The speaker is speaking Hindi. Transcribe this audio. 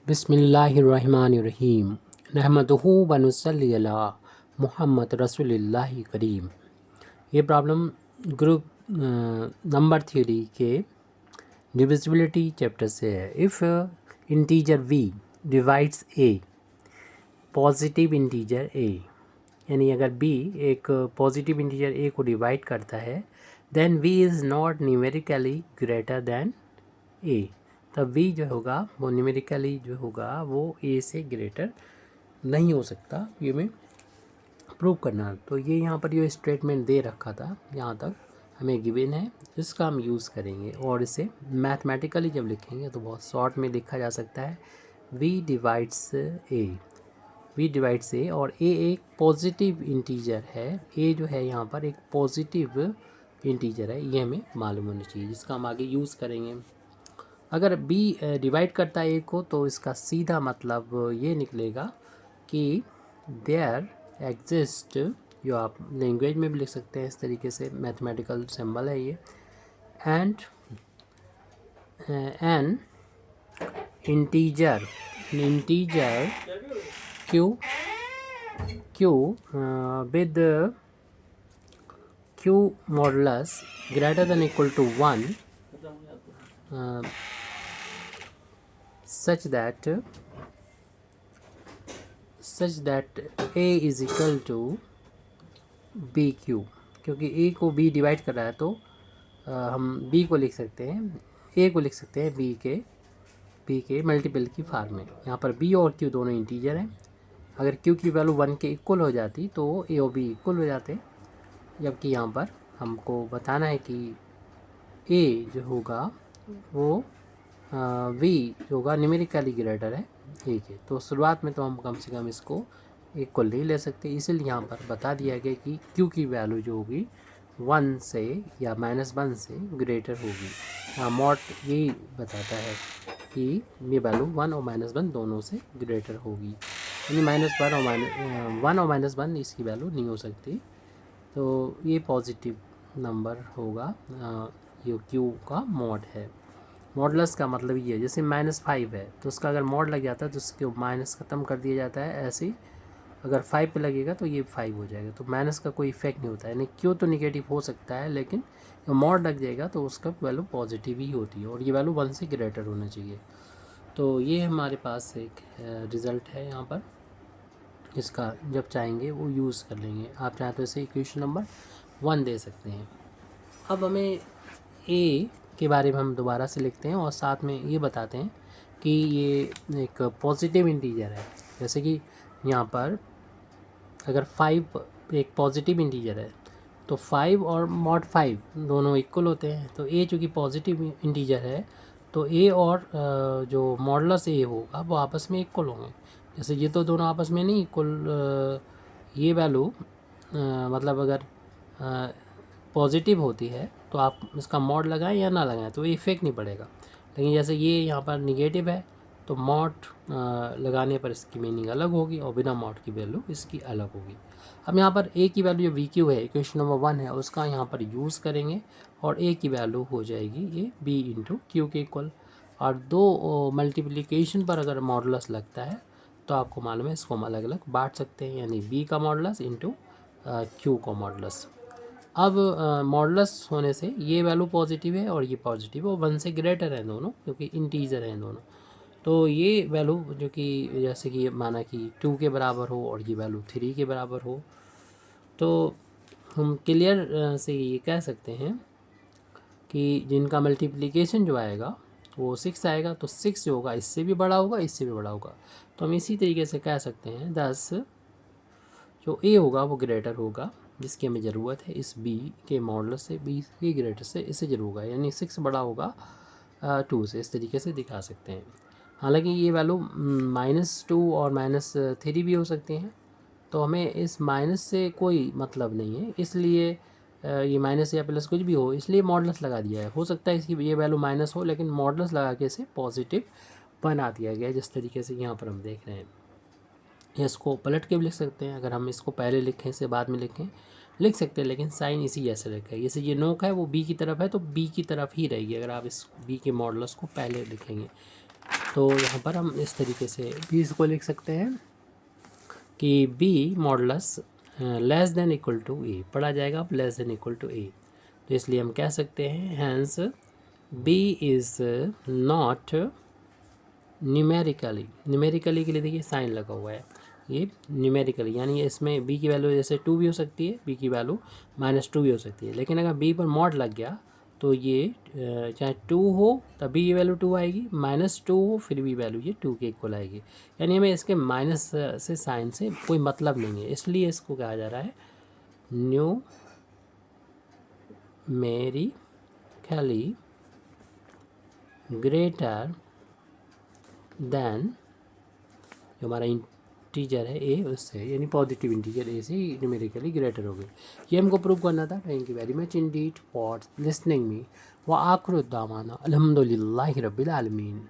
बिस्मिल्लाहिर्रहमानिर्रहीम नहमदुहु व नुसल्ली अला मुहम्मद रसूलिल्लाहि करीम। ये प्रॉब्लम ग्रुप नंबर 3 के डिविजिबिलिटी चैप्टर से है। If integer v divides a positive integer a, यानी अगर b एक पॉजिटिव इंटीजर a को डिवाइड करता है then v is not numerically greater than a, तब v जो होगा वो न्यूमेरिकली जो होगा वो a से ग्रेटर नहीं हो सकता। ये में प्रूव करना, तो ये यहाँ पर ये स्टेटमेंट दे रखा था, यहाँ तक हमें गिवन है, इसका हम यूज़ करेंगे और इसे मैथमेटिकली जब लिखेंगे तो बहुत शॉर्ट में लिखा जा सकता है v डिवाइड्स a और a एक पॉजिटिव इंटीजर है। a जो है यहाँ पर एक पॉजिटिव इंटीजर है, ये हमें मालूम होना चाहिए, जिसका हम आगे यूज़ करेंगे। अगर b डिवाइड करता है a को तो इसका सीधा मतलब ये निकलेगा कि देयर एग्जिस्ट, जो आप लैंग्वेज में भी लिख सकते हैं इस तरीके से, मैथमेटिकल सिंबल है ये, and an integer q with q modulus greater than equal to 1 such that a is equal to bq, क्योंकि a को b डिवाइड कर रहा है तो हम b को लिख सकते हैं, a को लिख सकते हैं b के मल्टीपल की फॉर्म में। यहाँ पर b और q दोनों इंटीजर हैं, अगर q की वैल्यू 1 के इक्वल हो जाती तो a और b इक्वल हो जाते, जबकि यहाँ पर हमको बताना है कि a जो होगा वो v जो होगा न्यूमेरिकली ग्रेटर है a के, तो शुरुआत में तो हम कम से कम इसको इक्वल नहीं ले सकते, इसलिए यहाँ पर बता दिया गया कि q की वैल्यू जो होगी 1 से या -1 से ग्रेटर होगी। यहाँ मॉड यही बताता है कि ये वैल्यू 1 और -1 दोनों से ग्रेटर होगी, यानी -1 और -1 इसकी वैल्यू नहीं हो सकती, तो ये पॉजिटिव नंबर होगा, ये q का मॉड है। मॉडुलस का मतलब ये है, जैसे -5 है तो उसका अगर मॉड लग जाता है तो उसके माइनस ख़त्म कर दिया जाता है, ऐसे ही अगर 5 पे लगेगा तो ये 5 हो जाएगा, तो माइनस का कोई इफेक्ट नहीं होता है, यानी क्यों तो निगेटिव हो सकता है लेकिन मॉड लग जाएगा तो उसका वैल्यू पॉजिटिव ही होती है और ये वैल्यू 1 से ग्रेटर होना चाहिए। तो ये हमारे पास एक रिज़ल्ट है, यहाँ पर इसका जब चाहेंगे वो यूज़ कर लेंगे। आप चाहें तो इसे इक्वेशन नंबर 1 दे सकते हैं। अब हमें a के बारे में हम दोबारा से लिखते हैं और साथ में ये बताते हैं कि ये एक पॉजिटिव इंटीजर है, जैसे कि यहाँ पर अगर 5 एक पॉजिटिव इंटीजर है तो 5 और मॉड 5 दोनों इक्वल होते हैं, तो a चूँकि पॉजिटिव इंटीजर है तो a और जो मॉडुलस a होगा वो आपस में इक्वल होंगे। जैसे ये तो दोनों आपस में नहीं इक्वल, ये वैल्यू मतलब अगर पॉजिटिव होती है तो आप इसका मॉड लगाएं या ना लगाएं तो इफेक्ट नहीं पड़ेगा, लेकिन जैसे ये यहाँ पर निगेटिव है तो मॉड लगाने पर इसकी मीनिंग अलग होगी और बिना मॉड की वैल्यू इसकी अलग होगी। अब यहाँ पर a की वैल्यू जो VQ है, इक्वेशन नंबर 1 है, उसका यहाँ पर यूज़ करेंगे और a की वैल्यू हो जाएगी ये b इंटू क्यू के इक्वल, और दो मल्टीप्लिकेशन पर अगर मॉडुलस लगता है तो आपको मालूम है इसको हम अलग अलग बांट सकते हैं, यानी b का मॉडुलस इंटू क्यू का मॉडुलस। अब मॉडुलस होने से ये वैल्यू पॉजिटिव है और ये पॉजिटिव है और 1 से ग्रेटर हैं दोनों, क्योंकि इंटीजर हैं दोनों, तो ये वैल्यू जो कि जैसे कि माना कि 2 के बराबर हो और ये वैल्यू 3 के बराबर हो, तो हम क्लियर से ये कह सकते हैं कि जिनका मल्टीप्लिकेशन जो आएगा वो 6 आएगा, तो 6 जो होगा इससे भी बड़ा होगा, इससे भी बड़ा होगा, तो हम इसी तरीके से कह सकते हैं 10 जो a होगा वो ग्रेटर होगा, जिसकी हमें ज़रूरत है इस b के मॉडुलस से, b के ग्रेटर से इससे जरूर होगा, यानी 6 बड़ा होगा 2 से, इस तरीके से दिखा सकते हैं। हालांकि ये वैल्यू -2 और -3 भी हो सकती हैं, तो हमें इस माइनस से कोई मतलब नहीं है, इसलिए ये माइनस या प्लस कुछ भी हो, इसलिए मॉडुलस लगा दिया है। हो सकता है इसकी ये वैल्यू माइनस हो लेकिन मॉडुलस लगा के इसे पॉजिटिव बना दिया गया है, जिस तरीके से यहाँ पर हम देख रहे हैं। इसको पलट के भी लिख सकते हैं, अगर हम इसको पहले लिखें से बाद में लिख सकते हैं, लेकिन साइन इसी जैसे रखें, जैसे ये नोक है वो b की तरफ है तो b की तरफ ही रहेगी अगर आप इस b के मॉडुलस को पहले लिखेंगे। तो यहाँ पर हम इस तरीके से भी इसको लिख सकते हैं कि B modulus less than equal to A पढ़ा जाएगा अब less than equal to A. तो इसलिए हम कह सकते हैं hence B is not numerically के लिए देखिए साइन लगा हुआ है, ये न्यूमेरिकली यानी इसमें बी की वैल्यू जैसे 2 भी हो सकती है, बी की वैल्यू -2 भी हो सकती है, लेकिन अगर बी पर मॉड लग गया तो ये चाहे 2 हो तब भी ये वैल्यू 2 आएगी, -2 हो फिर भी वैल्यू ये 2 के इक्वल आएगी। यानी हमें इसके माइनस से साइन से कोई मतलब नहीं है, इसलिए इसको कहा जा रहा है न्यूमेरिकली ग्रेटर देन जो हमारा इंटीजर है ए उससे, यानी पॉजिटिव इंटीजर ए से न्यूमेरिकली ग्रेटर हो गई। ये हमको प्रूव करना था। Thank you very much Indeed for listening me व आखिर दावाना अल्हम्दुलिल्लाहि रब्बिल आलमीन।